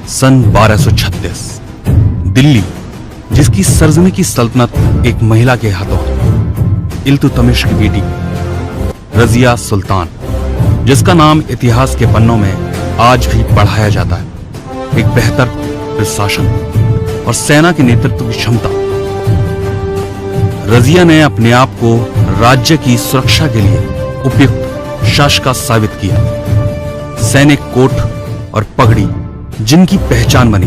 सन 1236 दिल्ली, जिसकी सरजमी की सल्तनत एक महिला के हाथों है, इल्तुतमिश की बेटी रजिया सुल्तान, जिसका नाम इतिहास के पन्नों में आज भी पढ़ाया जाता है। एक बेहतर प्रशासन और सेना के नेतृत्व की क्षमता। रजिया ने अपने आप को राज्य की सुरक्षा के लिए उपयुक्त शासका साबित किया। सैनिक कोट और पगड़ी जिनकी पहचान बनी,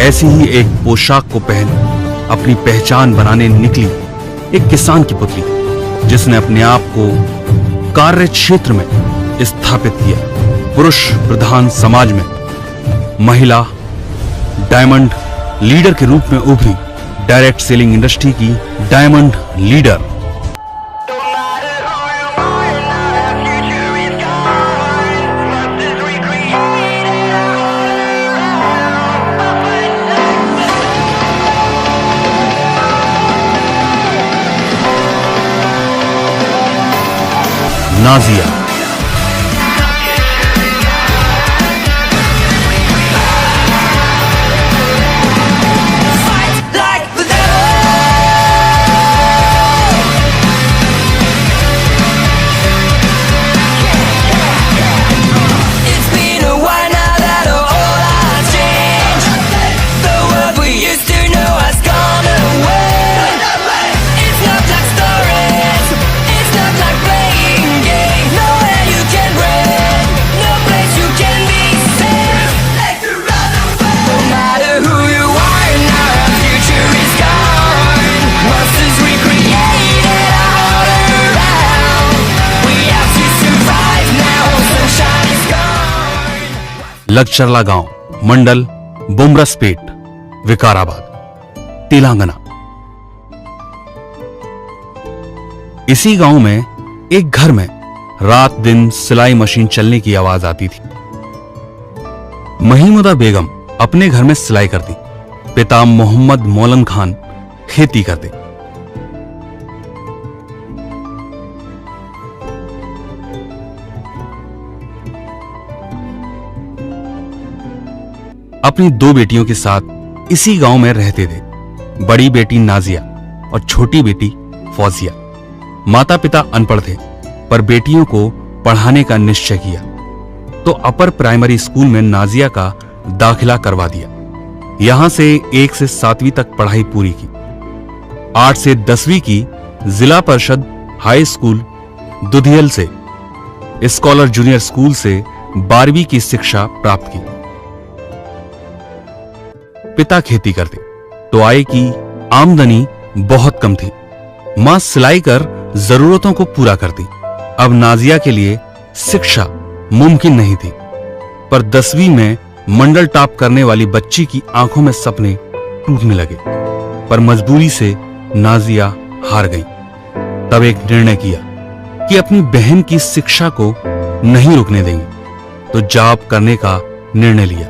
ऐसी ही एक पोशाक को पहन अपनी पहचान बनाने निकली एक किसान की पुत्री, जिसने अपने आप को कार्य क्षेत्र में स्थापित किया। पुरुष प्रधान समाज में महिला डायमंड लीडर के रूप में उभरी, डायरेक्ट सेलिंग इंडस्ट्री की डायमंड लीडर। नाजिया लगचरला गांव, मंडल बुमरसपेट, विकाराबाद, तेलंगाना। इसी गांव में एक घर में रात दिन सिलाई मशीन चलने की आवाज आती थी। महिमुदा बेगम अपने घर में सिलाई करती, पिता मोहम्मद मौलन खान खेती करते। अपनी दो बेटियों के साथ इसी गांव में रहते थे। बड़ी बेटी नाजिया और छोटी बेटी फौजिया। माता पिता अनपढ़ थे, पर बेटियों को पढ़ाने का निश्चय किया तो अपर प्राइमरी स्कूल में नाजिया का दाखिला करवा दिया। यहां से 1 से 7वीं तक पढ़ाई पूरी की। 8 से 10वीं की जिला परिषद हाई स्कूल दुधियल से, स्कॉलर जूनियर स्कूल से 12वीं की शिक्षा प्राप्त की। पिता खेती करते तो आय की आमदनी बहुत कम थी। मां सिलाई कर जरूरतों को पूरा करती। अब नाजिया के लिए शिक्षा मुमकिन नहीं थी, पर 10वीं में मंडल टॉप करने वाली बच्ची की आंखों में सपने टूटने लगे। पर मजबूरी से नाजिया हार गई। तब एक निर्णय किया कि अपनी बहन की शिक्षा को नहीं रुकने देंगे, तो जॉब करने का निर्णय लिया।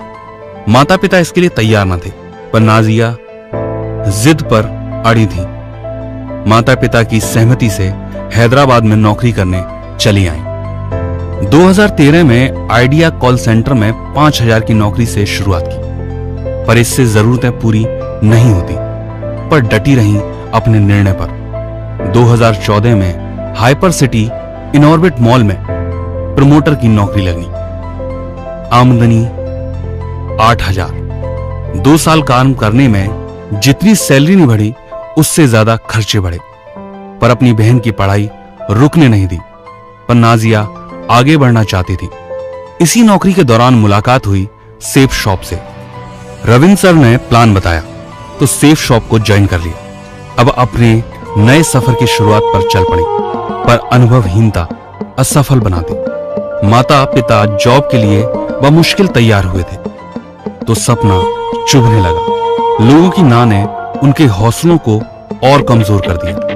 माता पिता इसके लिए तैयार न थे, पर नाजिया जिद पर अड़ी थी। माता पिता की सहमति से हैदराबाद में नौकरी करने चली आईं। 2013 में आइडिया कॉल सेंटर में 5000 की नौकरी से शुरुआत की, पर इससे जरूरतें पूरी नहीं होती, पर डटी रहीं अपने निर्णय पर। 2014 में हाइपर सिटी इनऑर्बिट मॉल में प्रमोटर की नौकरी लगनी। आमदनी 8000। 2 साल काम करने में जितनी सैलरी नहीं बढ़ी, उससे ज्यादा खर्चे बढ़े। पर अपनी बहन की पढ़ाई रुकने नहीं दी, पर नाजिया आगे बढ़ना चाहती थी। इसी नौकरी के दौरान मुलाकात हुई सेफ शॉप से। रविंद्र सर ने प्लान बताया तो सेफ शॉप को ज्वाइन कर लिया। अब अपने नए सफर की शुरुआत पर चल पड़ी, पर अनुभवहीनता असफल बना दी। माता पिता जॉब के लिए बमुश्किल तैयार हुए थे, तो सपना चुभने लगा। लोगों की ना ने उनके हौसलों को और कमजोर कर दिया।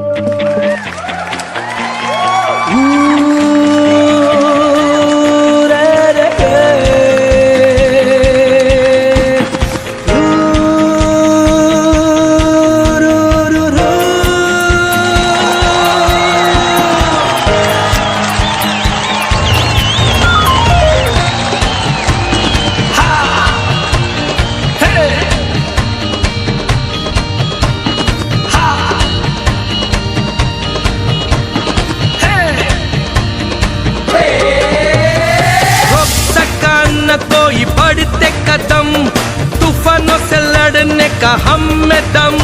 का हम में दम।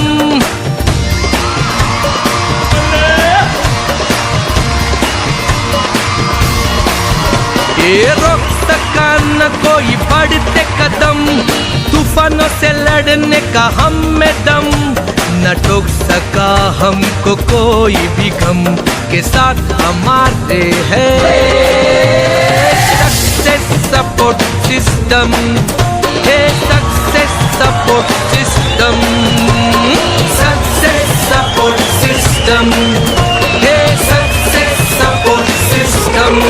ये रोक सका न कोई बढ़ते कदम, तूफानों से लड़ने का हम में दम। न टोक सका हमको कोई भी गम, के साथ हमारे हैं सक्सेस सपोर्ट सिस्टम, है success support system, success support system, है सक्सेस सपोर्ट सिस्टम।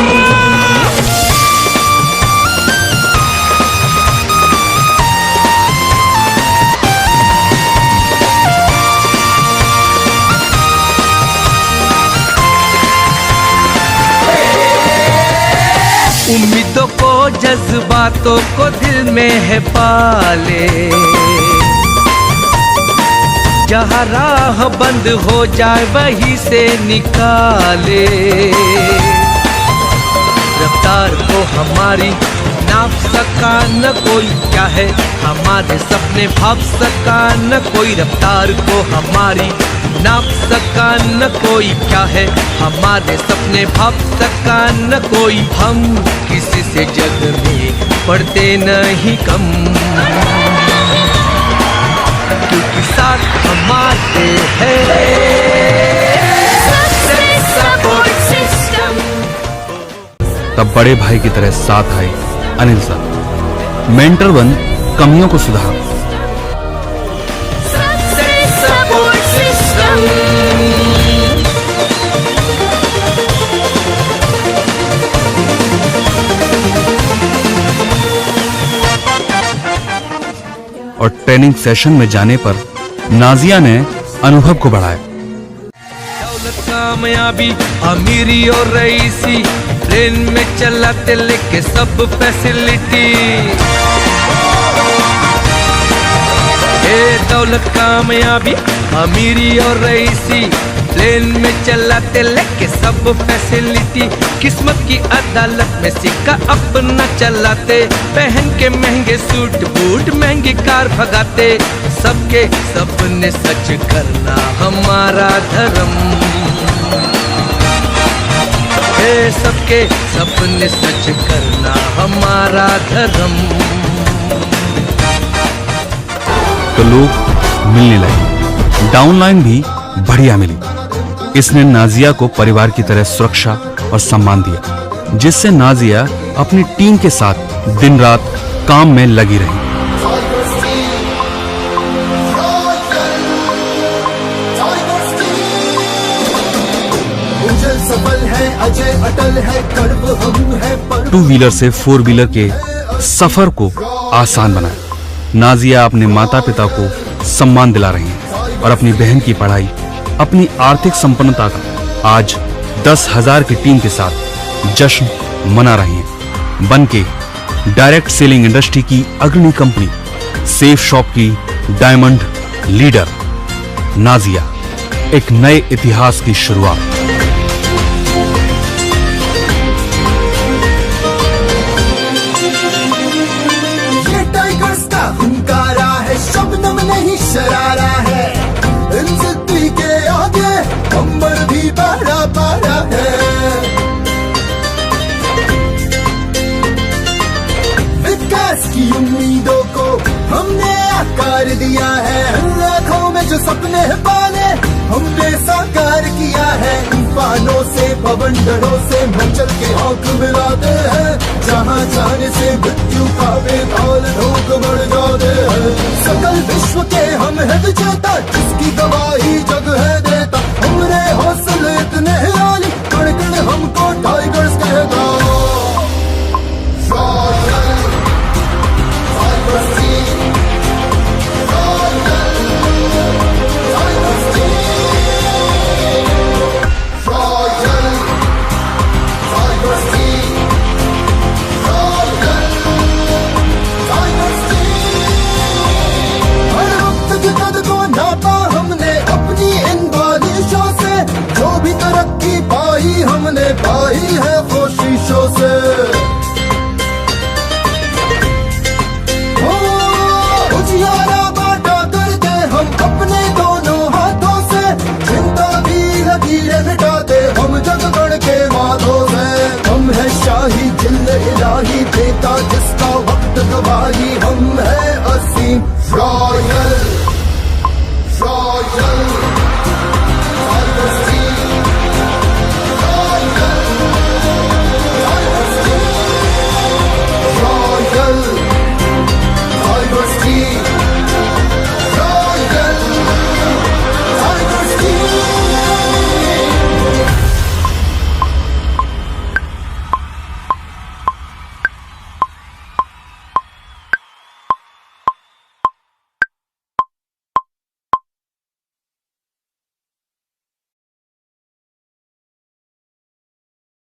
उम्मीदों को जज्बातों को दिल में है पाले, जहाँ राह बंद हो जाए वहीं से निकाले। रफ्तार को हमारी नाप सका न कोई, क्या है हमारे सपने भाप सका न कोई। रफ्तार को हमारी नाप सका न कोई, क्या है हमारे सपने भाप सका न कोई। हम किसी से जग में पढ़ते नहीं कम, क्योंकि साथ हमारे हैं सक्सेस सपोर्ट सिस्टम। तब बड़े भाई की तरह साथ आए अनिल सर। मेंटर बन कमियों को सुधार। Success support system. और ट्रेनिंग सेशन में जाने पर नाजिया ने अनुभव को बढ़ाया। दौलत कामयाबी अमीरी और रईसी, ट्रेन में चलाते लेके सब फैसिलिटी। दौलत कामयाबी अमीरी और रईसी, प्लेन में चलाते लेके सब फैसिलिटी। किस्मत की अदालत में सिक्का अपना चलाते, पहन के महंगे सूट बूट महंगी कार भगाते। सबके सपने सच करना हमारा धर्म, सबके सपने सच करना हमारा धर्म। तो लोग मिलने लगे, डाउनलाइन भी बढ़िया मिली। इसने नाजिया को परिवार की तरह सुरक्षा और सम्मान दिया, जिससे नाजिया अपनी टीम के साथ दिन रात काम में लगी रही। टू व्हीलर से फोर व्हीलर के सफर को आसान बनाया। नाजिया अपने माता पिता को सम्मान दिला रही हैं और अपनी बहन की पढ़ाई, अपनी आर्थिक संपन्नता का आज 10,000 की टीम के साथ जश्न मना रही हैं। बन के डायरेक्ट सेलिंग इंडस्ट्री की अग्रणी कंपनी सेफ शॉप की डायमंड लीडर नाजिया, एक नए इतिहास की शुरुआत। शबनम नहीं शरारा है, इन जिद्दी के आगे कंबर भी बड़ा बड़ा है। विकास की उम्मीदों को हमने आकार दिया है, लाखों में जो सपने पाले हमने साकार किया है। तूफानों से बवंडरों से मचल के आंख मिलाते हैं, जहाँ जाने से मृत्यु का बेताल ढोक बढ़ जाते हैं। सकल विश्व के हम है विजेता, जिसकी गवाही जग है देता। हमरे हौसले इतने हिलाली, कण कण हमको टाइगर्स कहता। हमने अपनी इन बालिशों लकीरें मिटाते हम जगगण के माधो हैं। हम है शाही जिल्ल इलाही देता जिसका वक्त गवाही